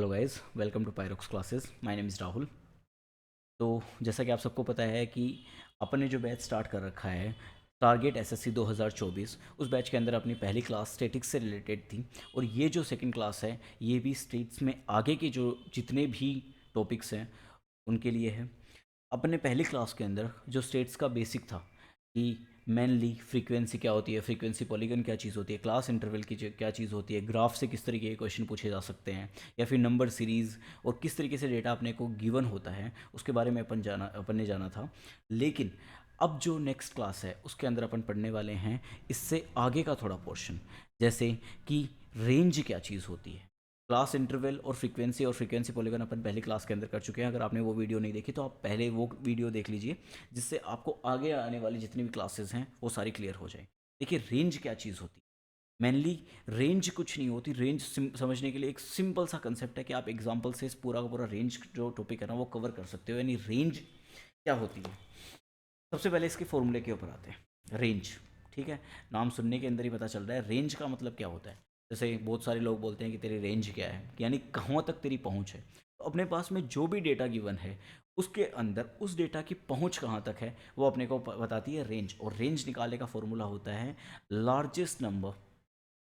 Hello guys, welcome to Pyrox classes. My name is Rahul. तो जैसा कि आप सबको पता है कि अपन ने जो बैच स्टार्ट कर रखा है टारगेट एसएससी 2024, उस बैच के अंदर अपनी पहली क्लास स्टैटिक्स से रिलेटेड थी। और ये जो सेकंड क्लास है ये भी स्टेट्स में आगे के जो जितने भी टॉपिक्स हैं उनके लिए है। अपने पहली क्लास के अंदर जो स्टेट्स का बेसिक था कि मेनली फ्रीक्वेंसी क्या होती है, फ्रीक्वेंसी पॉलीगन क्या चीज़ होती है, क्लास इंटरवल की क्या चीज़ होती है, ग्राफ से किस तरीके के क्वेश्चन पूछे जा सकते हैं, या फिर नंबर सीरीज़ और किस तरीके से डेटा अपने को गिवन होता है, उसके बारे में अपन ने जाना था। लेकिन अब जो नेक्स्ट क्लास है उसके अंदर अपन पढ़ने वाले हैं इससे आगे का थोड़ा पोर्शन, जैसे कि रेंज क्या चीज़ होती है। क्लास इंटरवल और फ्रीक्वेंसी पॉलीगन अपन पहली क्लास के अंदर कर चुके हैं। अगर आपने वो वीडियो नहीं देखी तो आप पहले वो वीडियो देख लीजिए, जिससे आपको आगे आने वाली जितनी भी क्लासेस हैं वो सारी क्लियर हो जाए। देखिए रेंज क्या चीज़ होती है। मेनली रेंज कुछ नहीं होती। रेंज समझने के लिए एक सिंपल सा कंसेप्ट है कि आप एग्जांपल से इस पूरा का पूरा रेंज जो टॉपिक है ना वो कवर कर सकते हो। यानी रेंज क्या होती है, सबसे पहले इसके फॉर्मूले के ऊपर आते हैं। रेंज, ठीक है, नाम सुनने के अंदर ही पता चल रहा है रेंज का मतलब क्या होता है। जैसे बहुत सारे लोग बोलते हैं कि तेरी रेंज क्या है, यानी कहाँ तक तेरी पहुँच है। तो अपने पास में जो भी डेटा गिवन है उसके अंदर उस डेटा की पहुँच कहाँ तक है वो अपने को बताती है रेंज। और रेंज निकालने का फॉर्मूला होता है लार्जेस्ट नंबर,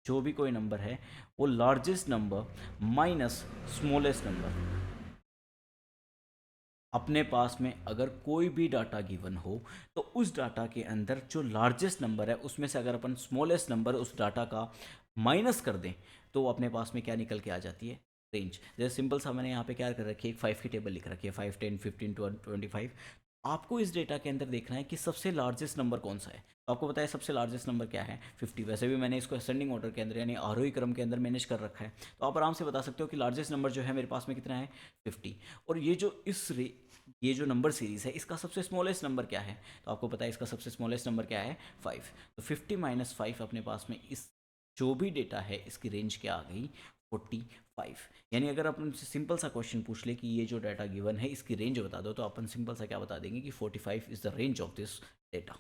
जो भी कोई नंबर है वो largest number minus smallest number. अपने पास में अगर कोई भी डाटा गिवन हो तो उस डाटा के अंदर जो लार्जेस्ट नंबर है उसमें से अगर अपन स्मॉलेस्ट नंबर उस डाटा का माइनस कर दें तो अपने पास में क्या निकल के आ जाती है, रेंज। जैसे सिंपल सा मैंने यहाँ पे क्या कर रखी है, एक 5 की टेबल लिख रखी है, 5 10 15 25। आपको इस डेटा के अंदर देखना है कि सबसे लार्जेस्ट नंबर कौन सा है। तो आपको पता है सबसे लार्जेस्ट नंबर क्या है, 50। वैसे भी मैंने इसको असेंडिंग ऑर्डर के अंदर यानी आरोही क्रम के अंदर मैनेज कर रखा है। तो आप आराम से बता सकते हो कि लार्जेस्ट नंबर जो है मेरे पास में कितना है, 50। और ये जो नंबर सीरीज़ है इसका सबसे स्मॉलेस्ट नंबर क्या है, तो आपको पता है इसका सबसे स्मॉलेस्ट नंबर क्या है, 5। तो 50 माइनस 5 अपने पास में इस जो भी डेटा है इसकी रेंज क्या आ गई, 45। यानी अगर अपन से सिंपल सा क्वेश्चन पूछ ले कि ये जो डाटा गिवन है इसकी रेंज बता दो, तो अपन सिंपल सा क्या बता देंगे कि 45 is the range of this data.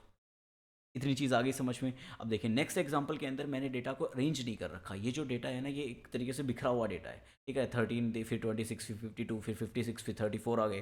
इतनी चीज़ आ गई समझ में। अब देखिए नेक्स्ट एग्जांपल के अंदर मैंने डेटा को अरेंज नहीं कर रखा। ये जो डेटा है ना ये एक तरीके से बिखरा हुआ डेटा है, ठीक है। 13 दे, फिर 26, फिर 52, फिर 56, फिर 34 आ गए।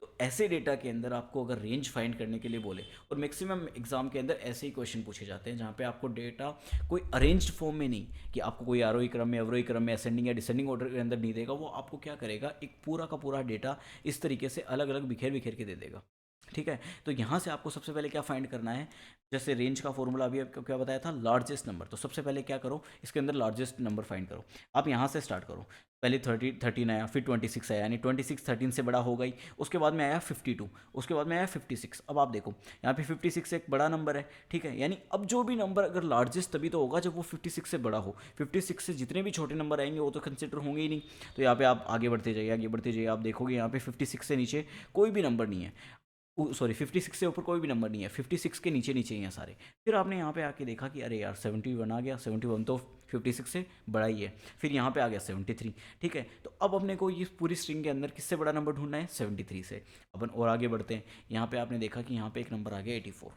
तो ऐसे डेटा के अंदर आपको अगर रेंज फाइंड करने के लिए बोले, और मैक्सिमम एग्जाम के अंदर ऐसे ही क्वेश्चन पूछे जाते हैं जहाँ पे आपको डेटा कोई अरेंज्ड फॉर्म में नहीं, कि आपको कोई आरोही क्रम में, अवरोही क्रम में, असेंडिंग या डिसेंडिंग ऑर्डर के अंदर नहीं देगा। वो आपको क्या करेगा, एक पूरा का पूरा डेटा इस तरीके से अलग अलग बिखेर बिखेर के दे देगा, ठीक है। तो यहाँ से आपको सबसे पहले क्या फाइंड करना है, जैसे रेंज का फॉर्मूला अभी आपको क्या बताया था, लार्जेस्ट नंबर। तो सबसे पहले क्या करो, इसके अंदर लार्जेस्ट नंबर फाइंड करो। आप यहाँ से स्टार्ट करो। पहले 13 आया, फिर 26 आया, यानी 26 13 से बड़ा हो गई। उसके बाद में आया 52, उसके बाद में आया 56। अब आप देखो यहाँ पे 56 एक बड़ा नंबर है, ठीक है। यानी अब जो भी नंबर अगर लार्जेस्ट तभी तो होगा जब वो 56 से बड़ा हो। 56 से जितने भी छोटे नंबर आएंगे वो तो कंसिडर होंगे ही नहीं। तो यहाँ पे आप आगे बढ़ते जाइए, आगे बढ़ते जाइए, आप देखोगे यहाँ पे 56 से नीचे कोई भी नंबर नहीं है। सॉरी, 56 से ऊपर कोई भी नंबर नहीं है, 56 के नीचे नीचे ही हैं सारे। फिर आपने यहाँ पे आके देखा कि अरे यार 71 आ गया, 71 तो 56 से बड़ा ही है। फिर यहाँ पे आ गया 73, ठीक है। तो अब अपने को ये पूरी स्ट्रिंग के अंदर किससे बड़ा नंबर ढूंढना है, 73 से। अपन और आगे बढ़ते हैं। यहाँ पे आपने देखा कि यहाँ पे एक नंबर आ गया 84।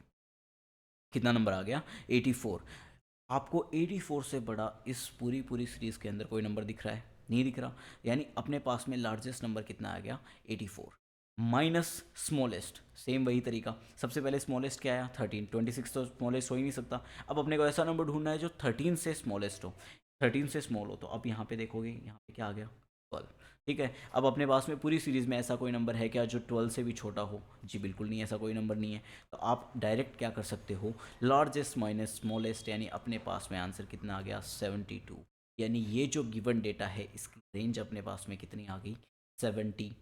कितना नंबर आ गया, 84। आपको 84 से बड़ा इस पूरी पूरी सीरीज़ के अंदर कोई नंबर दिख रहा है, नहीं दिख रहा। यानी अपने पास में लार्जेस्ट नंबर कितना आ गया, 84 माइनस स्मॉलेस्ट। सेम वही तरीका, सबसे पहले स्मॉलेस्ट क्या आया, 13। 26 तो स्मॉलेस्ट हो ही नहीं सकता। अब अपने को ऐसा नंबर ढूंढना है जो 13 से स्मॉलेस्ट हो, 13 से स्मॉल हो। तो अब यहाँ पे देखोगे, यहाँ पे क्या आ गया, 12, ठीक है। अब अपने पास में पूरी सीरीज़ में ऐसा कोई नंबर है क्या जो 12 से भी छोटा हो, जी बिल्कुल नहीं, ऐसा कोई नंबर नहीं है। तो आप डायरेक्ट क्या कर सकते हो, लार्जेस्ट माइनस स्मॉलेस्ट, यानी अपने पास में आंसर कितना आ गया, 72। यानी ये जो गिवन डेटा है इसकी रेंज अपने पास में कितनी आ गई, 72।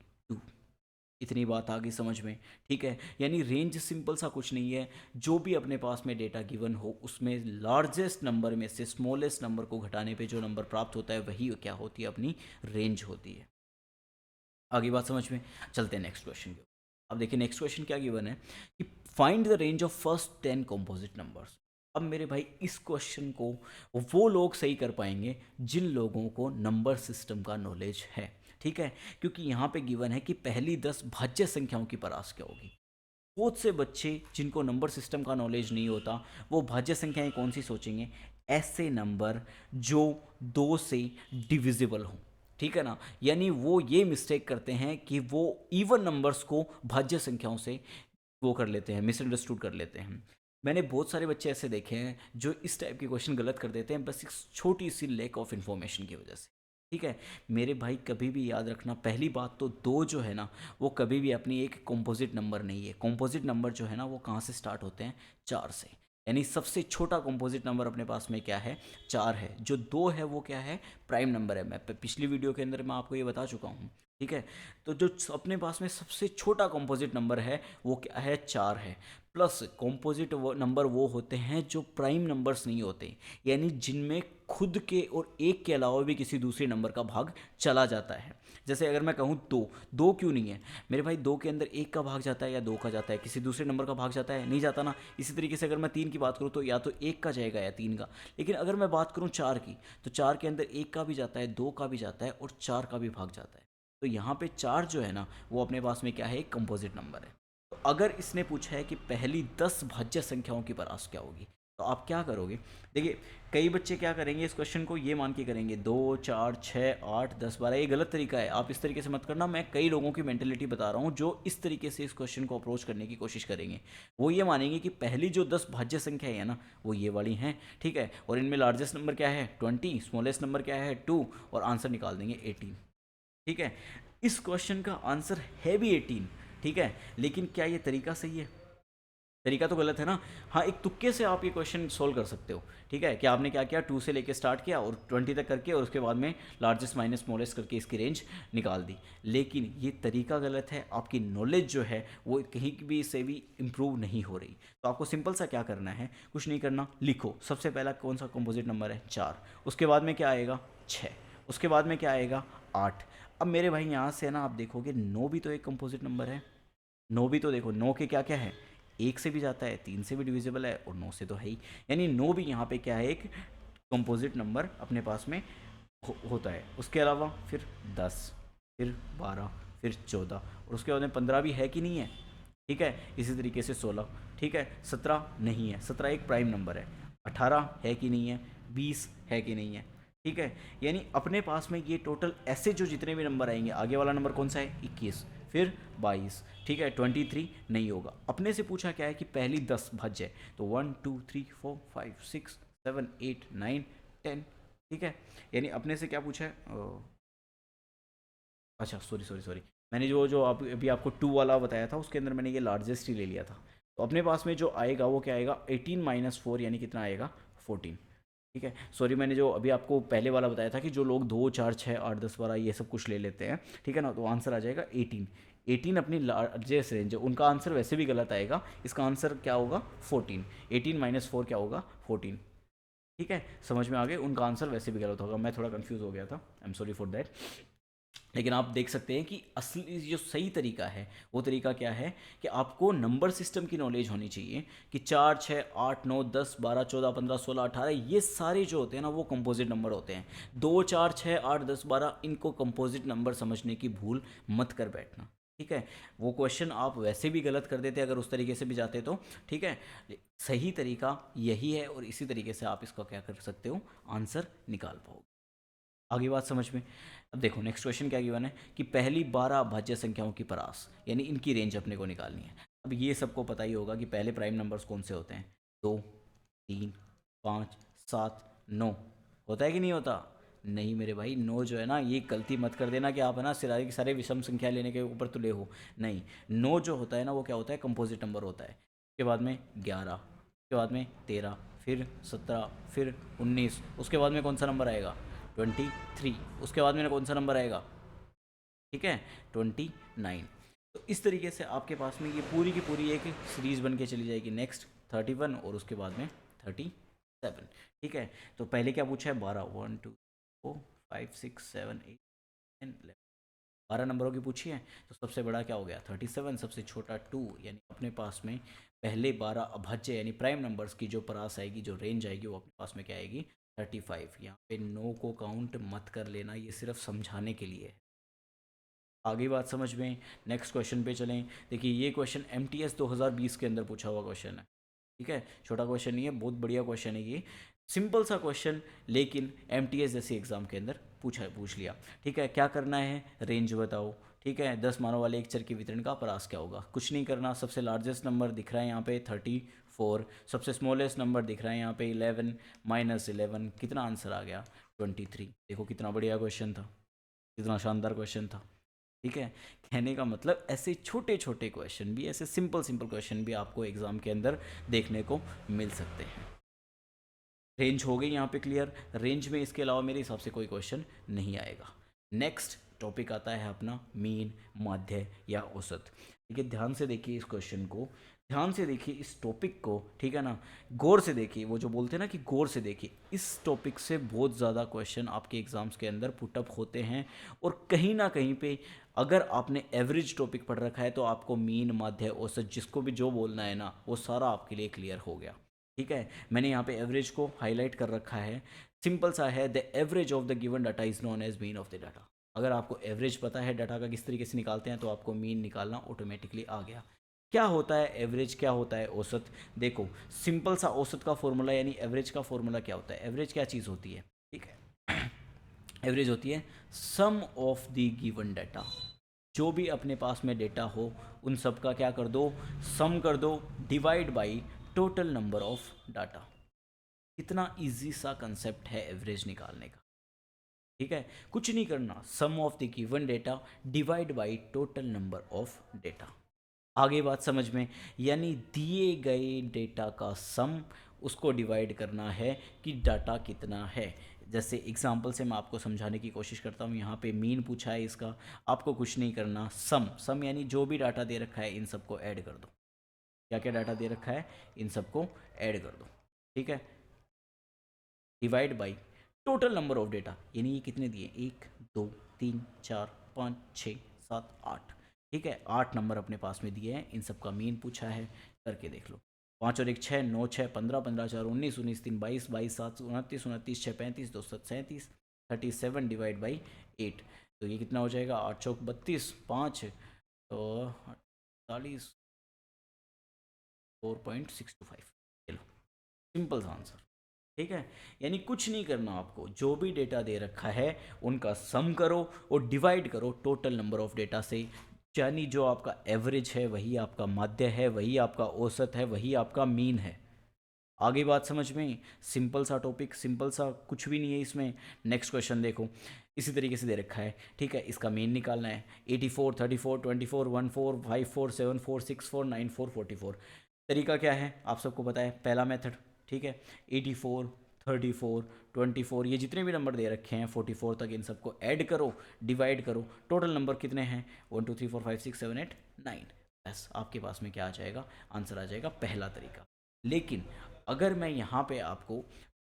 इतनी बात आ गई समझ में, ठीक है। यानी रेंज सिंपल सा कुछ नहीं है, जो भी अपने पास में डेटा गिवन हो उसमें लार्जेस्ट नंबर में से स्मॉलेस्ट नंबर को घटाने पे जो नंबर प्राप्त होता है वही क्या होती है, अपनी रेंज होती है। आगे बात समझ में, चलते हैं नेक्स्ट क्वेश्चन के ऊपर। अब देखिए नेक्स्ट क्वेश्चन क्या गिवन है कि find the range of first 10 composite numbers. अब मेरे भाई इस क्वेश्चन को वो लोग सही कर पाएंगे जिन लोगों को नंबर सिस्टम का नॉलेज है, ठीक है। क्योंकि यहाँ पे गिवन है कि पहली 10 भाज्य संख्याओं की परास क्या होगी। बहुत से बच्चे जिनको नंबर सिस्टम का नॉलेज नहीं होता वो भाज्य संख्याएं कौन सी सोचेंगे, ऐसे नंबर जो 2 से डिविजिबल हों। ठीक है ना। यानी वो ये मिस्टेक करते हैं कि वो इवन नंबर्स को भाज्य संख्याओं से वो कर लेते हैं, मिसअंडरस्टूड कर लेते हैं। मैंने बहुत सारे बच्चे ऐसे देखे हैं जो इस टाइप के क्वेश्चन गलत कर देते हैं, बस एक छोटी सी लैक ऑफ इन्फॉर्मेशन की वजह से। ठीक है, मेरे भाई कभी भी याद रखना, पहली बात तो दो जो है ना वो कभी भी अपनी एक कॉम्पोजिट नंबर नहीं है। कॉम्पोजिट नंबर जो है ना वो कहाँ से स्टार्ट होते हैं, चार से। यानी सबसे छोटा कॉम्पोजिट नंबर अपने पास में क्या है, चार है। जो दो है वो क्या है, प्राइम नंबर है। मैं पिछली वीडियो के अंदर मैं आपको ये बता चुका हूँ। ठीक है, तो जो अपने पास में सबसे छोटा कॉम्पोजिट नंबर है वो क्या है, चार है। प्लस कॉम्पोजिट नंबर वो होते हैं जो प्राइम नंबर्स नहीं होते, यानी जिनमें खुद के और एक के अलावा भी किसी दूसरे नंबर का भाग चला जाता है। जैसे अगर मैं कहूँ दो, दो क्यों नहीं है मेरे भाई, दो के अंदर एक का भाग जाता है या दो का जाता है, किसी दूसरे नंबर का भाग जाता है, नहीं जाता ना। इसी तरीके से अगर मैं तीन की बात करूँ तो या तो एक का जाएगा या तीन का। लेकिन अगर मैं बात करूँ चार की, तो चार के अंदर एक का भी जाता है, दो का भी जाता है और चार का भी भाग जाता है। तो यहाँ पे चार जो है ना वो अपने पास में क्या है, एक कंपोजिट नंबर है। तो अगर इसने पूछा है कि पहली 10 भाज्य संख्याओं की परास क्या होगी, तो आप क्या करोगे। देखिए, कई बच्चे क्या करेंगे, इस क्वेश्चन को ये मान के करेंगे 2 4 6 8 10 12। ये गलत तरीका है, आप इस तरीके से मत करना। मैं कई लोगों की मेंटेलिटी बता रहा हूँ जो इस तरीके से इस क्वेश्चन को अप्रोच करने की कोशिश करेंगे। वो ये मानेंगे कि पहली जो 10 भाज्य संख्या है ना वो ये वाली हैं। ठीक है, और इनमें लार्जेस्ट नंबर क्या है 20, स्मॉलेस्ट नंबर क्या है 2, और आंसर निकाल देंगे 18। ठीक है, इस क्वेश्चन का आंसर है भी 18। ठीक है, लेकिन क्या ये तरीका सही है, तरीका तो गलत है ना। हाँ, एक तुक्के से आप ये क्वेश्चन सोल्व कर सकते हो। ठीक है, कि आपने क्या किया, 2 से लेके स्टार्ट किया और 20 तक करके, और उसके बाद में लार्जेस्ट माइनस स्मॉलेस्ट करके इसकी रेंज निकाल दी। लेकिन ये तरीका गलत है, आपकी नॉलेज जो है वो कहीं भी से भी इम्प्रूव नहीं हो रही। तो आपको सिंपल सा क्या करना है, कुछ नहीं करना, लिखो सबसे पहला कौन सा कंपोजिट नंबर है, चार। उसके बाद में क्या आएगा, छः। उसके बाद में क्या आएगा, आठ। अब मेरे भाई यहाँ से ना आप देखोगे, नौ भी तो एक कंपोजिट नंबर है। नौ भी तो देखो, नौ के क्या क्या है, एक से भी जाता है, तीन से भी डिविजिबल है, और नौ से तो है ही। यानी नौ भी यहाँ पे क्या है, एक कंपोजिट नंबर अपने पास में होता है। उसके अलावा फिर 10, फिर 12, फिर 14, और उसके बाद में 15 भी है कि नहीं है। ठीक है, इसी तरीके से 16। ठीक है, 17 नहीं है, 17 एक प्राइम नंबर है। 18 है कि नहीं है, 20 है कि नहीं है। ठीक है, यानी अपने पास में ये टोटल ऐसे जो जितने भी नंबर आएंगे, आगे वाला नंबर कौन सा है, 21, फिर 22। ठीक है, 23 नहीं होगा। अपने से पूछा क्या है कि पहली 10 भाज्य है, तो 1 2 3 4 5 6 7 8 9 10। ठीक है, यानी अपने से क्या पूछा है, अच्छा सॉरी सॉरी सॉरी, मैंने जो जो आप अभी आपको टू वाला बताया था उसके अंदर मैंने ये लार्जेस्ट ही ले लिया था। तो अपने पास में जो आएगा वो क्या आएगा, 18 माइनस 4, यानी कितना आएगा, 14। ठीक है, सॉरी, मैंने जो अभी आपको पहले वाला बताया था कि जो लोग 2 4 6 8 10 12 ये सब कुछ ले लेते हैं, ठीक है ना, तो आंसर आ जाएगा 18। 18 अपनी लार्जेस्ट रेंज है, उनका आंसर वैसे भी गलत आएगा। इसका आंसर क्या होगा, 14। 18 माइनस 4 क्या होगा, 14। ठीक है, समझ में आ गए, उनका आंसर वैसे भी गलत होगा। मैं थोड़ा कंफ्यूज हो गया था, I am sorry for that. लेकिन आप देख सकते हैं कि असली जो सही तरीका है वो तरीका क्या है, कि आपको नंबर सिस्टम की नॉलेज होनी चाहिए कि 4 6 8 9 10 12 14 15 16 18 ये सारे जो होते हैं ना वो कंपोजिट नंबर होते हैं। 2 4 6 8 10 12 इनको कंपोजिट नंबर समझने की भूल मत कर बैठना। ठीक है, वो क्वेश्चन आप वैसे भी गलत कर देते अगर उस तरीके से भी जाते तो। ठीक है, सही तरीका यही है, और इसी तरीके से आप इसका क्या कर सकते हो, आंसर निकाल पाओगे। आगे बात समझ में। अब देखो नेक्स्ट क्वेश्चन क्या गिवन है, कि पहली 12 भाज्य संख्याओं की परास, यानी इनकी रेंज अपने को निकालनी है। अब ये सबको पता ही होगा कि पहले प्राइम नंबर्स कौन से होते हैं, 2 3 5 7 9। होता है कि नहीं होता, नहीं मेरे भाई, 9 जो है ना, ये गलती मत कर देना कि आप है ना सारे के सारे विषम संख्या लेने के ऊपर तुले हो। नहीं, 9 जो होता है ना वो क्या होता है, कंपोजिट नंबर होता है। उसके बाद में 11, उसके बाद में 13, फिर 17, फिर 19, उसके बाद में कौन सा नंबर आएगा, 23, उसके बाद में कौन सा नंबर आएगा, ठीक है, 29। तो इस तरीके से आपके पास में ये पूरी की पूरी एक सीरीज बन के चली जाएगी। नेक्स्ट 31, और उसके बाद में 37। ठीक है, तो पहले क्या पूछा है, 12, 1 2 4 5 6 7 8 10 11, 12 नंबरों की पूछी है। तो सबसे बड़ा क्या हो गया, 37, सबसे छोटा 2। यानी अपने पास में पहले 12 अभाज्य यानी प्राइम नंबर्स की जो परास आएगी, जो रेंज आएगी, वो अपने पास में क्या आएगी, 35। यहाँ पे 9 को काउंट मत कर लेना, ये सिर्फ समझाने के लिए है। आगे बात समझ में। नेक्स्ट क्वेश्चन पे चलें। देखिए ये क्वेश्चन MTS 2020 के अंदर पूछा हुआ क्वेश्चन है। ठीक है, छोटा क्वेश्चन नहीं है, बहुत बढ़िया क्वेश्चन है ये। सिंपल सा क्वेश्चन, लेकिन एमटीएस जैसे एग्जाम के अंदर पूछ लिया। ठीक है, क्या करना है, रेंज बताओ। ठीक है, 10 मानों वाले एक चर के वितरण का परास क्या होगा, कुछ नहीं करना। सबसे लार्जेस्ट नंबर दिख रहा है यहाँ पे 34, सबसे स्मॉलेस्ट नंबर दिख रहा है यहाँ पे 11, -11, कितना आंसर आ गया 23। देखो कितना बढ़िया क्वेश्चन था, कितना शानदार क्वेश्चन था। ठीक है, कहने का मतलब ऐसे छोटे छोटे क्वेश्चन भी, ऐसे सिंपल सिंपल क्वेश्चन भी आपको एग्जाम के अंदर देखने को मिल सकते हैं। रेंज हो गई यहाँ पे क्लियर। रेंज में इसके अलावा मेरे हिसाब से कोई क्वेश्चन नहीं आएगा। नेक्स्ट टॉपिक आता है अपना मीन, माध्य या औसत। ठीक है, ध्यान से देखिए इस क्वेश्चन को, ध्यान से देखिए इस टॉपिक को। ठीक है ना, गौर से देखिए, वो जो बोलते हैं ना कि गौर से देखिए, इस टॉपिक से बहुत ज़्यादा क्वेश्चन आपके एग्जाम्स के अंदर पुटअप होते हैं। और कहीं ना कहीं पे अगर आपने एवरेज टॉपिक पढ़ रखा है तो आपको मीन, माध्य, औसत, जिसको भी जो बोलना है ना, वो सारा आपके लिए क्लियर हो गया। ठीक है, मैंने यहाँ पे एवरेज को हाईलाइट कर रखा है। सिंपल सा है, the average of the given data is known as mean of the data. अगर आपको एवरेज पता है डाटा का किस तरीके से निकालते हैं, तो आपको मीन निकालना ऑटोमेटिकली आ गया। क्या होता है एवरेज, क्या होता है औसत। देखो सिंपल सा औसत का फॉर्मूला यानी एवरेज का फॉर्मूला क्या होता है। एवरेज क्या चीज़ होती है, ठीक है, एवरेज होती है सम ऑफ द गिवन डाटा। जो भी अपने पास में डेटा हो उन सब का क्या कर दो, सम कर दो, divide by total number of data. कितना इजी सा कंसेप्ट है एवरेज निकालने का। ठीक है, कुछ नहीं करना, sum of the given data divide by total number of data. आगे बात समझ में, यानी दिए गए डेटा का सम, उसको डिवाइड करना है कि डाटा कितना है। जैसे एग्जांपल से मैं आपको समझाने की कोशिश करता हूँ। यहाँ पे मीन पूछा है इसका, आपको कुछ नहीं करना, सम, सम यानी जो भी डाटा दे रखा है इन सबको ऐड कर दो। क्या क्या डाटा दे रखा है, इन सबको ऐड कर दो। ठीक है, divide by total number of data, यानी ये कितने दिए, 1 2 3 4 5 6 7 8। ठीक है, 8 नंबर अपने पास में दिए हैं, इन सब का मीन पूछा है, करके देख लो। 5 और 1 6, 9 6 15, 15 4 19, 19 3 22, 22 7 29, 29 6 35, 2 7 37, 37 डिवाइड बाई 8। तो ये कितना हो जाएगा, 8 चौक 32, 5 तो 48, 4.625। चलो, सिंपल सा आंसर। ठीक है, यानी कुछ नहीं करना आपको, जो भी डेटा दे रखा है उनका सम करो और डिवाइड करो टोटल नंबर ऑफ डेटा से। यानी जो आपका एवरेज है वही आपका माध्य है, वही आपका औसत है, वही आपका मीन है। आगे बात समझ में, सिंपल सा टॉपिक, सिंपल सा, कुछ भी नहीं है इसमें। नेक्स्ट क्वेश्चन देखो, इसी तरीके से दे रखा है। ठीक है, इसका मीन निकालना है, 84 34 24 14 54 74 64 94 44। तरीका क्या है आप सबको पता है, पहला मेथड। ठीक है, 84 34 24, ये जितने भी नंबर दे रखे हैं 44 तक, इन सबको ऐड करो, डिवाइड करो, टोटल नंबर कितने हैं 1 2 3 4 5 6 7 8 9। बस आपके पास में क्या आ जाएगा, आंसर आ जाएगा, पहला तरीका। लेकिन अगर मैं यहाँ पे आपको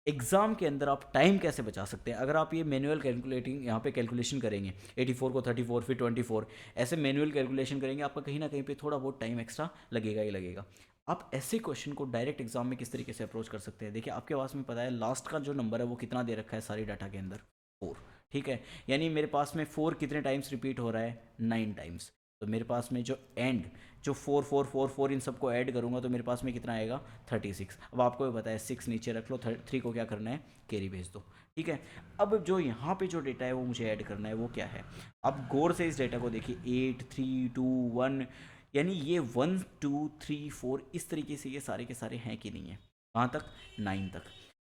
एग्जाम के अंदर आप टाइम कैसे बचा सकते हैं, अगर आप ये मैनुअल कैलकुलेटिंग यहाँ पे कैलकुलेशन करेंगे, 84 को 34 फिर 24, ऐसे मैनुअल कैलकुलेशन करेंगे, आपका कहीं ना कहीं पे थोड़ा बहुत टाइम एक्स्ट्रा लगेगा ही लगेगा। आप ऐसे क्वेश्चन को डायरेक्ट एग्जाम में किस तरीके से अप्रोच कर सकते हैं, देखिए आपके पास में पता है लास्ट का जो नंबर है वो कितना दे रखा है सारी डाटा के अंदर, 4। ठीक है, यानी मेरे पास में 4 कितने टाइम्स रिपीट हो रहा है, 9 टाइम्स। तो मेरे पास में जो एंड, जो 4 4 4 4 इन सबको ऐड करूंगा तो मेरे पास में कितना आएगा 36। अब आपको भी पता है 6 नीचे रख लो, 3 को क्या करना है, कैरी भेज दो। ठीक है, अब जो यहाँ पे जो डेटा है वो मुझे ऐड करना है, वो क्या है। अब गौर से इस डेटा को देखिए, 8 3 2 1, यानी ये 1 2 3 4 इस तरीके से ये सारे के सारे हैं कि नहीं है, कहाँ तक, 9 तक।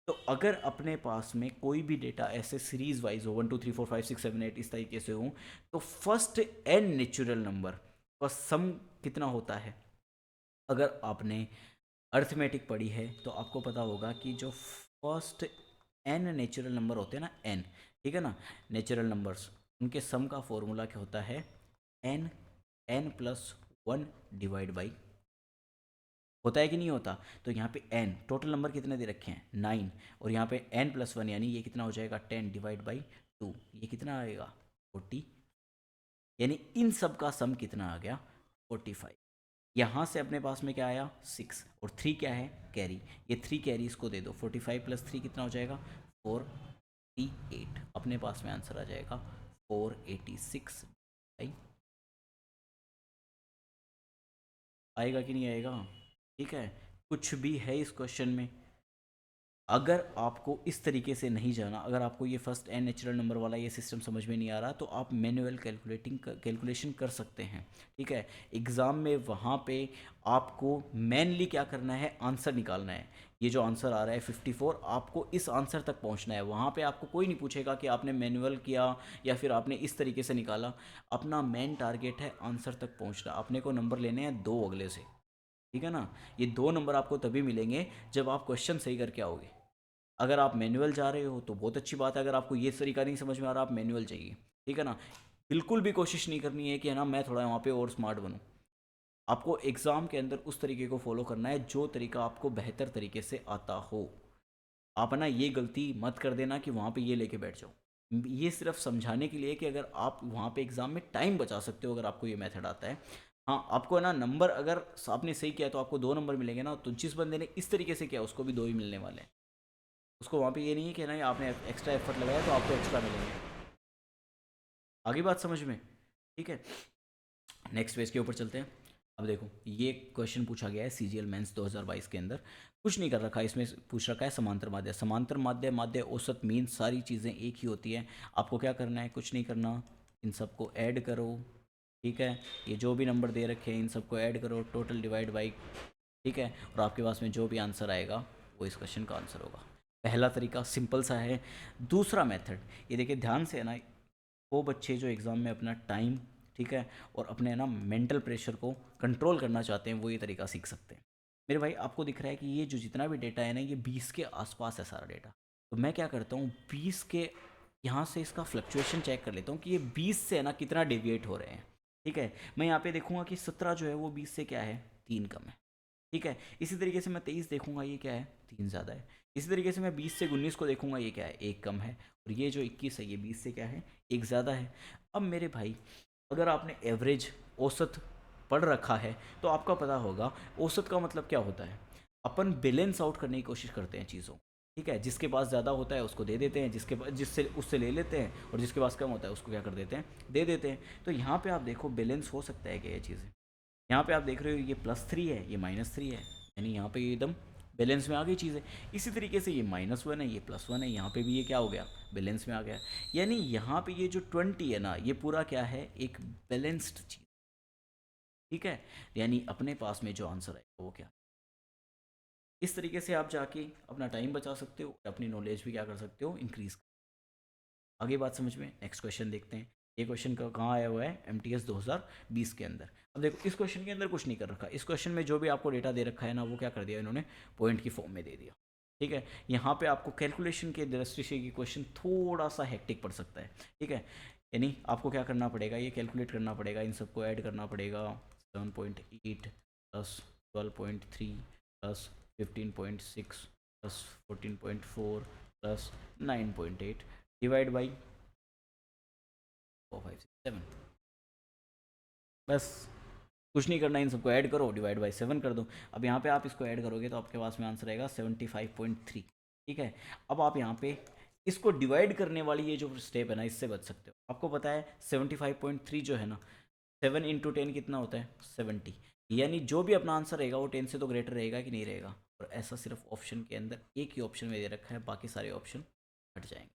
तो अगर अपने पास में कोई भी डेटा ऐसे सीरीज वाइज हो, 1 2 3 4 5 6 7 8 इस तरीके से हो, तो फर्स्ट एन नेचुरल नंबर का सम कितना होता है। अगर आपने अर्थमेटिक पढ़ी है तो आपको पता होगा कि जो फर्स्ट एन नेचुरल नंबर होते हैं ना, एन, ठीक है ना, नेचुरल नंबर्स, उनके सम का फॉर्मूला क्या होता है, N, N plus 1 divide by, होता है कि नहीं होता। तो यहाँ पे n टोटल नंबर कितने दे रखे हैं 9, और यहाँ पे n प्लस 1 यानी ये कितना हो जाएगा 10 डिवाइड बाई 2, ये कितना आएगा 40। यानी इन सब का सम कितना आ गया 45। यहाँ से अपने पास में क्या आया 6, और 3 क्या है, कैरी, ये 3 कैरी इसको दे दो, 45 प्लस 3 कितना हो जाएगा 48। अपने पास में आंसर आ जाएगा 486। भाई आएगा कि नहीं आएगा। ठीक है, कुछ भी है इस क्वेश्चन में, अगर आपको इस तरीके से नहीं जाना, अगर आपको ये फर्स्ट एंड नेचुरल नंबर वाला ये सिस्टम समझ में नहीं आ रहा, तो आप मैनुअल कैलकुलेशन कर सकते हैं। ठीक है, एग्ज़ाम में वहाँ पे आपको मेनली क्या करना है, आंसर निकालना है। ये जो आंसर आ रहा है 54, आपको इस आंसर तक पहुँचना है। वहाँ पे आपको कोई नहीं पूछेगा कि आपने मैनुअल किया या फिर आपने इस तरीके से निकाला। अपना मेन टारगेट है आंसर तक पहुँचना। अपने को नंबर लेने हैं 2 अगले से। ठीक है ना, ये 2 नंबर आपको तभी मिलेंगे जब आप क्वेश्चन सही करके आओगे। अगर आप मैनुअल जा रहे हो तो बहुत अच्छी बात है, अगर आपको ये तरीका नहीं समझ में आ रहा, आप मैनुअल चाहिए। ठीक है ना, बिल्कुल भी कोशिश नहीं करनी है कि है ना मैं थोड़ा वहाँ पे और स्मार्ट बनूँ। आपको एग्ज़ाम के अंदर उस तरीके को फॉलो करना है जो तरीका आपको बेहतर तरीके से आता हो। आप है ना ये गलती मत कर देना कि वहाँ पे ये लेके बैठ जाओ। ये सिर्फ समझाने के लिए कि अगर आप वहाँ पे एग्ज़ाम में टाइम बचा सकते हो, अगर आपको ये मेथड आता है। हाँ, आपको है ना नंबर, अगर आपने सही किया तो आपको 2 नंबर मिलेंगे ना, तो जिस बंदे ने इस तरीके से किया उसको भी 2 ही मिलने वाले हैं। उसको वहाँ पे ये नहीं है कि ना आपने एक्स्ट्रा एफर्ट लगाया तो आपको एक्स्ट्रा मिलेंगे। आगे बात समझ में? ठीक है, नेक्स्ट पेज के ऊपर चलते हैं। अब देखो, ये क्वेश्चन पूछा गया है सीजीएल मेंस 2022 के अंदर। कुछ नहीं कर रखा है इसमें, पूछ रखा है समांतर माध्य। समांतर माध्य, माध्य औसत, मीन, सारी चीज़ें एक ही होती हैं। आपको क्या करना है, कुछ नहीं करना, इन सबको ऐड करो। ठीक है, ये जो भी नंबर दे रखे हैं इन सबको ऐड करो, टोटल डिवाइड बाई। ठीक है, और आपके पास में जो भी आंसर आएगा वो इस क्वेश्चन का आंसर होगा। पहला तरीका सिंपल सा है। दूसरा मेथड, ये देखिए ध्यान से है ना, वो बच्चे जो एग्ज़ाम में अपना टाइम, ठीक है, और अपने ना मेंटल प्रेशर को कंट्रोल करना चाहते हैं, वो ये तरीका सीख सकते हैं। मेरे भाई आपको दिख रहा है कि ये जो जितना भी डेटा है ना, ये 20 के आसपास है सारा डेटा। तो मैं क्या करता हूँ, 20 के यहाँ से इसका फ्लक्चुएशन चेक कर लेता हूँ कि ये 20 से है ना कितना डेविएट हो रहे हैं। ठीक है, मैं यहाँ पे देखूंगा कि 17 जो है वो 20 से क्या है, 3 कम है। ठीक है, इसी तरीके से मैं 23 देखूंगा, ये क्या है, 3 ज़्यादा है। इसी तरीके से मैं 20 से 19 को देखूंगा, ये क्या है, 1 कम है। और ये जो 21 है ये 20 से क्या है, 1 ज़्यादा है। अब मेरे भाई, अगर आपने एवरेज, औसत पढ़ रखा है तो आपका पता होगा औसत का मतलब क्या होता है। अपन बैलेंस आउट करने की कोशिश करते हैं चीज़ों। ठीक है, जिसके पास ज़्यादा होता है उसको दे देते हैं, जिसके पास, जिससे उससे ले लेते हैं, और जिसके पास कम होता है उसको क्या कर देते हैं, दे देते हैं। तो यहाँ पे आप देखो बैलेंस हो सकता है क्या ये चीज़ें। यहाँ पे आप देख रहे हो ये +3 है, ये -3 है, यानी यहाँ पे ये एकदम बैलेंस में आ गई चीज़ें। इसी तरीके से ये -1 है, ये +1 है, यहाँ पे भी ये क्या हो गया, बैलेंस में आ गया। यानी यहाँ पे ये जो 20 है ना, ये पूरा क्या है, एक बैलेंस्ड चीज़। ठीक है, यानी अपने पास में जो आंसर है वो क्या। इस तरीके से आप जाके अपना टाइम बचा सकते हो, अपनी नॉलेज भी क्या कर सकते हो, इंक्रीज। आगे बात समझ में, नेक्स्ट क्वेश्चन देखते हैं। ये क्वेश्चन का कहाँ आया हुआ है, MTS 2020 के अंदर। अब देखो इस क्वेश्चन के अंदर कुछ नहीं कर रखा। इस क्वेश्चन में जो भी आपको डेटा दे रखा है ना, वो क्या कर दिया इन्होंने, पॉइंट की फॉर्म में दे दिया। ठीक है, यहाँ पे आपको कैलकुलेशन के दृष्टि से ये क्वेश्चन थोड़ा सा हेक्टिक पड़ सकता है। ठीक है, यानी आपको क्या करना पड़ेगा, ये कैलकुलेट करना पड़ेगा, इन सबको ऐड करना पड़ेगा। 7.8 plus 12.3 plus 15.6 plus 14.4 plus 9.8 divide by 4, 5, 6, 7। बस कुछ नहीं करना, इन सबको ऐड करो, डिवाइड बाई 7 कर दो। अब यहाँ पे आप इसको ऐड करोगे तो आपके पास में आंसर आएगा 75.3। ठीक है, अब आप यहाँ पे इसको डिवाइड करने वाली ये जो स्टेप है ना, इससे बच सकते हो। आपको पता है 75.3 जो है ना, 7 × 10 कितना होता है, 70। यानी जो भी अपना आंसर रहेगा वो 10 से तो ग्रेटर रहेगा कि नहीं रहेगा। और ऐसा सिर्फ ऑप्शन के अंदर एक ही ऑप्शन में दे रखा है, बाकी सारे ऑप्शन हट जाएंगे।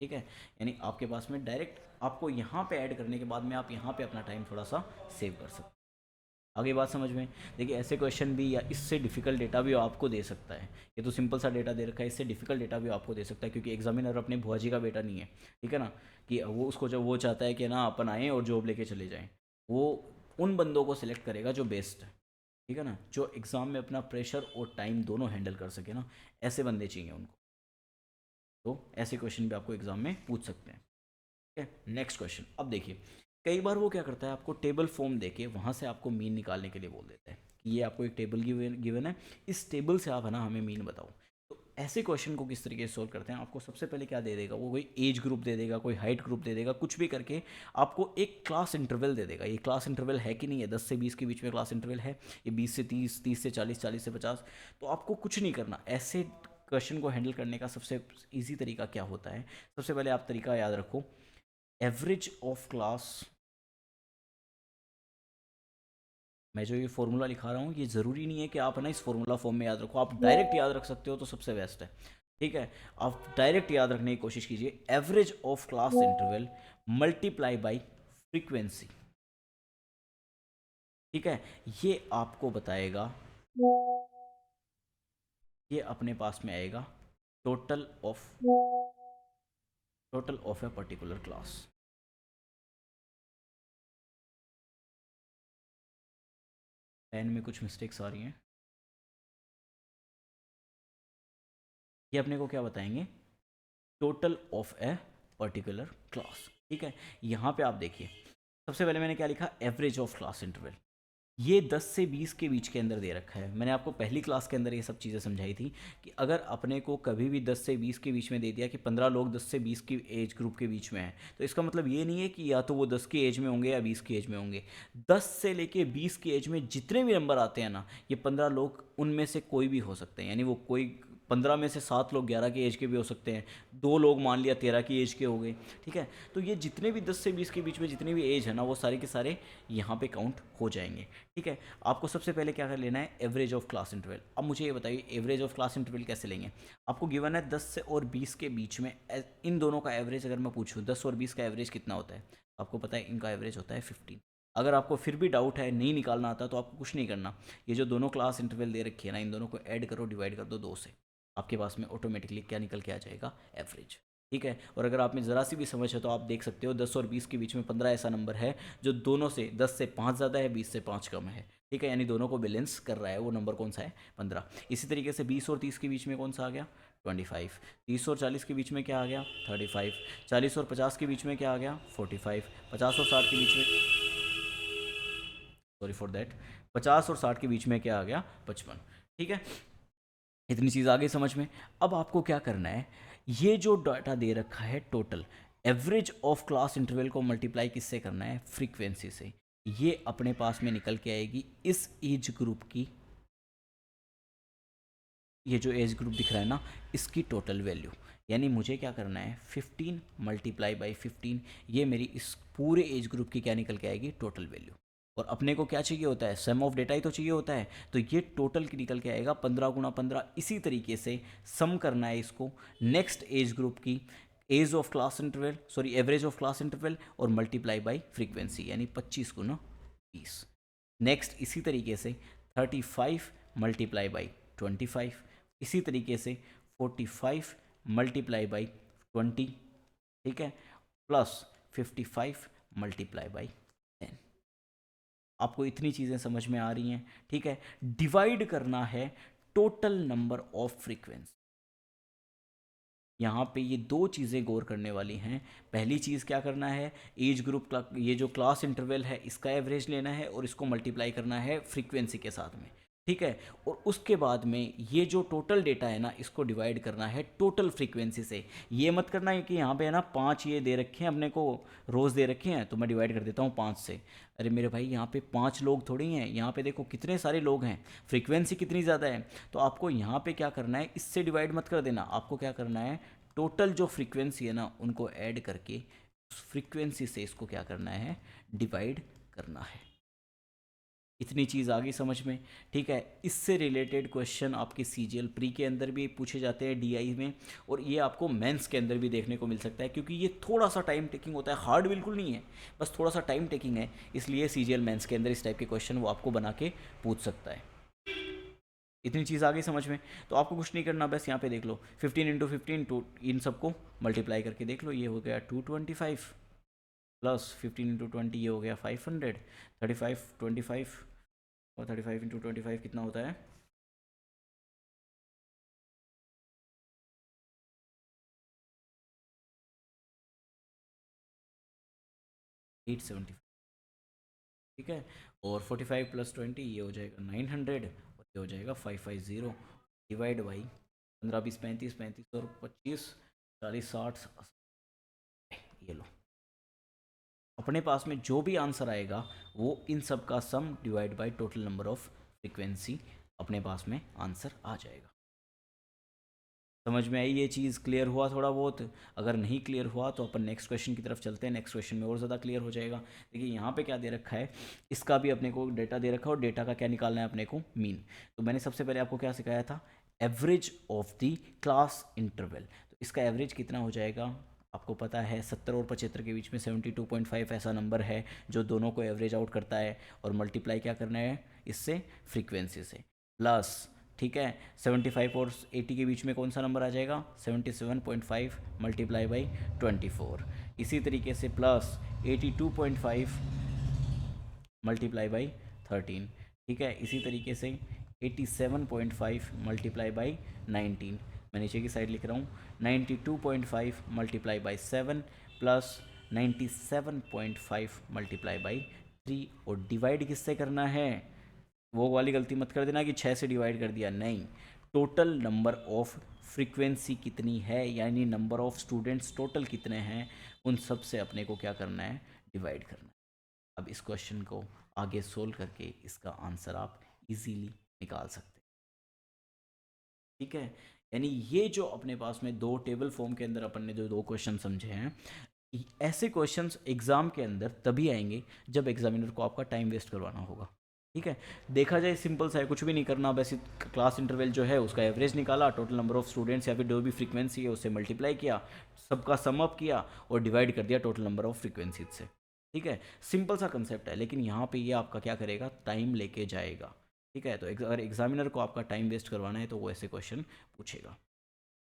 ठीक है, यानी आपके पास में डायरेक्ट आपको यहाँ पे ऐड करने के बाद में आप यहाँ पे अपना टाइम थोड़ा सा सेव कर सकते हैं। आगे बात समझ में, देखिए ऐसे क्वेश्चन भी या इससे डिफिकल्ट डेटा भी आपको दे सकता है। ये तो सिंपल सा डेटा दे रखा है, इससे डिफिकल्ट डेटा भी आपको दे सकता है, क्योंकि एग्जामिनर अपने बुआ जी का बेटा नहीं है। ठीक है ना, कि वो उसको जब वो चाहता है कि ना अपन आएँ और जॉब लेके चले जाएँ, वो उन बंदों को सिलेक्ट करेगा जो बेस्ट है। ठीक है ना, जो एग्ज़ाम में अपना प्रेशर और टाइम दोनों हैंडल कर सके ना, ऐसे बंदे चाहिए उनको। तो ऐसे क्वेश्चन भी आपको एग्जाम में पूछ सकते हैं। ठीक है, नेक्स्ट क्वेश्चन। अब देखिए, कई बार वो क्या करता है, आपको टेबल फॉर्म देके वहाँ से आपको मीन निकालने के लिए बोल देता है कि ये आपको एक टेबल गिवन है, इस टेबल से आप है ना हमें मीन बताओ। तो ऐसे क्वेश्चन को किस तरीके से सोल्व करते हैं, आपको सबसे पहले क्या दे देगा वो, कोई एज ग्रुप दे देगा, कोई हाइट ग्रुप दे देगा, कुछ भी करके आपको एक क्लास इंटरवल दे देगा। ये क्लास इंटरवल है कि नहीं है, 10 से 20 के बीच में क्लास इंटरवल है, ये 20 से 30, 30 से 40, 40 से 50। तो आपको कुछ नहीं करना। ऐसे क्वेश्चन को हैंडल करने का सबसे ईजी तरीका क्या होता है, सबसे पहले आप तरीका याद रखो, एवरेज ऑफ क्लास। मैं जो ये फॉर्मूला लिखा रहा हूँ, ये ज़रूरी नहीं है कि आप है ना इस फॉर्मूला फॉर्म में याद रखो, आप डायरेक्ट याद रख सकते हो तो सबसे बेस्ट है। ठीक है, आप डायरेक्ट याद रखने की कोशिश कीजिए, average of class interval multiply by frequency. ठीक है, ये आपको बताएगा, ये अपने पास में आएगा total of a particular class. Pen में कुछ मिस्टेक्स आ रही हैं। ये अपने को क्या बताएंगे, total of a particular class. ठीक है, यहाँ पे आप देखिए, सबसे पहले मैंने क्या लिखा, एवरेज ऑफ क्लास इंटरवल। ये 10 से 20 के बीच के अंदर दे रखा है। मैंने आपको पहली क्लास के अंदर ये सब चीज़ें समझाई थी कि अगर अपने को कभी भी 10 से 20 के बीच में दे दिया कि 15 लोग 10 से 20 की एज ग्रुप के बीच में हैं, तो इसका मतलब ये नहीं है कि या तो वो 10 की एज में होंगे या 20 की एज में होंगे। 10 से लेके 20 की एज में जितने भी नंबर आते हैं ना, ये 15 लोग उनमें से कोई भी हो सकते हैं। यानी वो कोई 15 में से 7 लोग 11 की एज के भी हो सकते हैं, 2 लोग मान लिया 13 की एज के हो गए। ठीक है, तो ये जितने भी 10 से 20 के बीच में जितनी भी एज है ना, वो सारे के सारे यहाँ पे काउंट हो जाएंगे। ठीक है, आपको सबसे पहले क्या कर लेना है, एवरेज ऑफ क्लास इंटरवल। अब मुझे ये बताइए एवरेज ऑफ क्लास इंटरवल कैसे लेंगे। आपको गिवन है 10 से और 20 के बीच में, इन दोनों का एवरेज अगर मैं पूछूँ 10 और 20 का एवरेज कितना होता है, आपको पता है इनका एवरेज होता है 15। अगर आपको फिर भी डाउट है, नहीं निकालना आता, तो आपको कुछ नहीं करना, ये जो दोनों क्लास इंटरवल दे रखी है ना, इन दोनों को ऐड करो, डिवाइड कर दो 2 से, आपके पास में ऑटोमेटिकली क्या निकल के आ जाएगा, एवरेज। ठीक है, और अगर आप में ज़रा सी भी समझ है तो आप देख सकते हो 10 और 20 के बीच में 15 ऐसा नंबर है जो दोनों से 10 से 5 ज़्यादा है, 20 से 5 कम है। ठीक है, यानी दोनों को बैलेंस कर रहा है, वो नंबर कौन सा है, 15। इसी तरीके से 20 और 30 के बीच में कौन सा आ गया, 25। 30 और 40 के बीच में क्या आ गया, 35। 40 और 50 के बीच में क्या आ गया, 45। 50 और 60 के बीच में, सॉरी फॉर देट, 50 और 60 के बीच में क्या आ गया, 55। ठीक है, इतनी चीज़ आ गई समझ में। अब आपको क्या करना है, ये जो डाटा दे रखा है total, average of class interval को मल्टीप्लाई किससे करना है, फ्रीक्वेंसी से। ये अपने पास में निकल के आएगी इस एज ग्रुप की, ये जो एज ग्रुप दिख रहा है ना, इसकी टोटल वैल्यू। यानी मुझे क्या करना है, 15 मल्टीप्लाई बाई 15, ये मेरी इस पूरे एज ग्रुप की क्या निकल के आएगी, टोटल वैल्यू। और अपने को क्या चाहिए होता है, सम ऑफ डेटा ही तो चाहिए होता है, तो ये टोटल की निकल के आएगा 15 गुणा 15। इसी तरीके से सम करना है इसको नेक्स्ट एज ग्रुप की age of class interval, sorry average of class interval, और मल्टीप्लाई बाई फ्रीक्वेंसी, यानी 25 गुना 20। नेक्स्ट इसी तरीके से 35 मल्टीप्लाई बाई 25, इसी तरीके से 45 मल्टीप्लाई बाई 20। ठीक है, प्लस 55 मल्टीप्लाई बाई 10। आपको इतनी चीज़ें समझ में आ रही हैं। ठीक है, डिवाइड करना है टोटल नंबर ऑफ फ्रीक्वेंसी। यहाँ पे ये दो चीज़ें गौर करने वाली हैं। पहली चीज़ क्या करना है, एज ग्रुप का ये जो क्लास इंटरवल है इसका एवरेज लेना है और इसको मल्टीप्लाई करना है फ्रीक्वेंसी के साथ में। ठीक है, और उसके बाद में ये जो टोटल डेटा है ना, इसको डिवाइड करना है टोटल फ्रीक्वेंसी से। ये मत करना है कि यहाँ पे है ना 5 ये दे रखे हैं अपने को, रोज़ दे रखे हैं, तो मैं डिवाइड कर देता हूँ 5 से। अरे मेरे भाई, यहाँ पे 5 लोग थोड़ी हैं, यहाँ पे देखो कितने सारे लोग हैं, फ्रीक्वेंसी कितनी ज़्यादा है। तो आपको यहाँ पे क्या करना है, इससे डिवाइड मत कर देना, आपको क्या करना है, टोटल जो फ्रीक्वेंसी है ना उनको ऐड करके उस फ्रीक्वेंसी से इसको क्या करना है, डिवाइड करना है। इतनी चीज़ आ गई समझ में। ठीक है, इससे रिलेटेड क्वेश्चन आपके सीजीएल प्री के अंदर भी पूछे जाते हैं, डीआई में, और ये आपको मेंस के अंदर भी देखने को मिल सकता है, क्योंकि ये थोड़ा सा टाइम टेकिंग होता है, हार्ड बिल्कुल नहीं है, बस थोड़ा सा टाइम टेकिंग है, इसलिए सीजीएल मेंस के अंदर इस टाइप के क्वेश्चन वो आपको बना के पूछ सकता है। इतनी चीज़ आ गई समझ में। तो आपको कुछ नहीं करना, बस यहाँ पे देख लो 15 इंटू 15 टू इन सबको मल्टीप्लाई करके देख लो, ये हो गया 225 प्लस 15 इंटू 20 ये हो गया 500। 35 25 और 35 इंटू 25 कितना होता है, 875। ठीक है, और 45 प्लस 20 ये हो जाएगा 900, और ये हो जाएगा 550 डिवाइड बाई 15 20 35 35 और 25 40 60। ये लो, अपने पास में जो भी आंसर आएगा वो इन सब का sum divide by total number of frequency, अपने पास में आंसर आ जाएगा। समझ में आई ये चीज़, क्लियर हुआ थोड़ा बहुत। अगर नहीं क्लियर हुआ तो अपन नेक्स्ट क्वेश्चन की तरफ चलते हैं, नेक्स्ट क्वेश्चन में और ज़्यादा क्लियर हो जाएगा। देखिए यहाँ पे क्या दे रखा है, इसका भी अपने को डेटा दे रखा है, और डेटा का क्या निकालना है अपने को, मीन। तो मैंने सबसे पहले आपको क्या सिखाया था, average of the class interval. तो इसका एवरेज कितना हो जाएगा, आपको पता है 70 और 75 के बीच में 72.5 ऐसा नंबर है जो दोनों को एवरेज आउट करता है, और मल्टीप्लाई क्या करना है इससे, फ्रीक्वेंसी से, प्लस, ठीक है, 75 और 80 के बीच में कौन सा नंबर आ जाएगा, 77.5 मल्टीप्लाई बाई 24। इसी तरीके से प्लस 82.5 मल्टीप्लाई बाई 13, ठीक है। इसी तरीके से 87.5 मल्टीप्लाई बाई 19, मैं नीचे की साइड लिख रहा हूँ, 92.5 multiply by 7 plus 97.5 multiply by 3, और डिवाइड किससे करना है, वो वाली गलती मत कर देना कि 6 से डिवाइड कर दिया, नहीं, टोटल नंबर ऑफ फ्रीक्वेंसी कितनी है, यानी नंबर ऑफ स्टूडेंट्स टोटल कितने हैं, उन सब से अपने को क्या करना है, डिवाइड करना है। अब इस क्वेश्चन को आगे सोल्व करके इसका आंसर आप इजीली निकाल सकते हैं, ठीक है। यानी ये जो अपने पास में दो टेबल फॉर्म के अंदर अपन ने जो दो क्वेश्चन समझे हैं, ऐसे क्वेश्चंस एग्जाम के अंदर तभी आएंगे जब एग्जामिनर को आपका टाइम वेस्ट करवाना होगा, ठीक है। देखा जाए सिंपल सा है, कुछ भी नहीं करना, वैसे क्लास इंटरवल जो है उसका एवरेज निकाला, टोटल नंबर ऑफ स्टूडेंट्स या फिर जो भी फ्रीक्वेंसी है उससे मल्टीप्लाई किया, सबका सम अप किया और डिवाइड कर दिया टोटल नंबर ऑफ फ्रीक्वेंसी से, ठीक है। सिंपल सा कंसेप्ट है, लेकिन यहाँ पे ये आपका क्या करेगा, टाइम लेके जाएगा, ठीक है। तो अगर एग्जामिनर को आपका टाइम वेस्ट करवाना है तो वो ऐसे क्वेश्चन पूछेगा।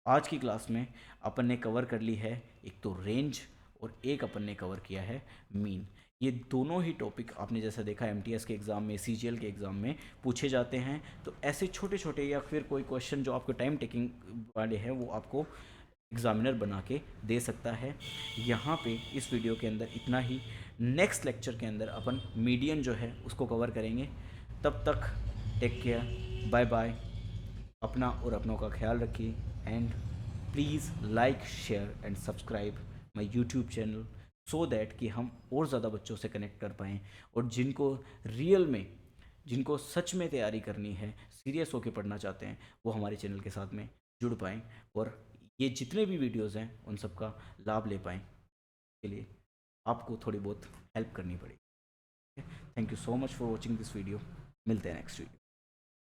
आज की क्लास में अपन ने कवर कर ली है एक तो रेंज, और एक अपन ने कवर किया है मीन। ये दोनों ही टॉपिक आपने जैसा देखा एमटीएस के एग्ज़ाम में, सीजीएल के एग्ज़ाम में पूछे जाते हैं। तो ऐसे छोटे छोटे या फिर कोई क्वेश्चन जो आपको टाइम टेकिंग वाले हैं वो आपको एग्ज़ामिनर बना के दे सकता है। यहाँ पे इस वीडियो के अंदर इतना ही। नेक्स्ट लेक्चर के अंदर अपन मीडियन जो है उसको कवर करेंगे। तब तक टेक केयर, बाय बाय, अपना और अपनों का ख्याल रखिए, and please like, share and subscribe my YouTube channel, so that कि हम और ज़्यादा बच्चों से कनेक्ट कर पाएँ, और जिनको रियल में, जिनको सच में तैयारी करनी है, सीरियस होकर पढ़ना चाहते हैं, वो हमारे चैनल के साथ में जुड़ पाएँ, और ये जितने भी वीडियोज़ हैं उन सब का लाभ ले पाएँ। के लिए आपको थोड़ी बहुत हेल्प करनी पड़ेगी। Thank you so much for watching this video. मिलते हैं नेक्स्ट वीडियो।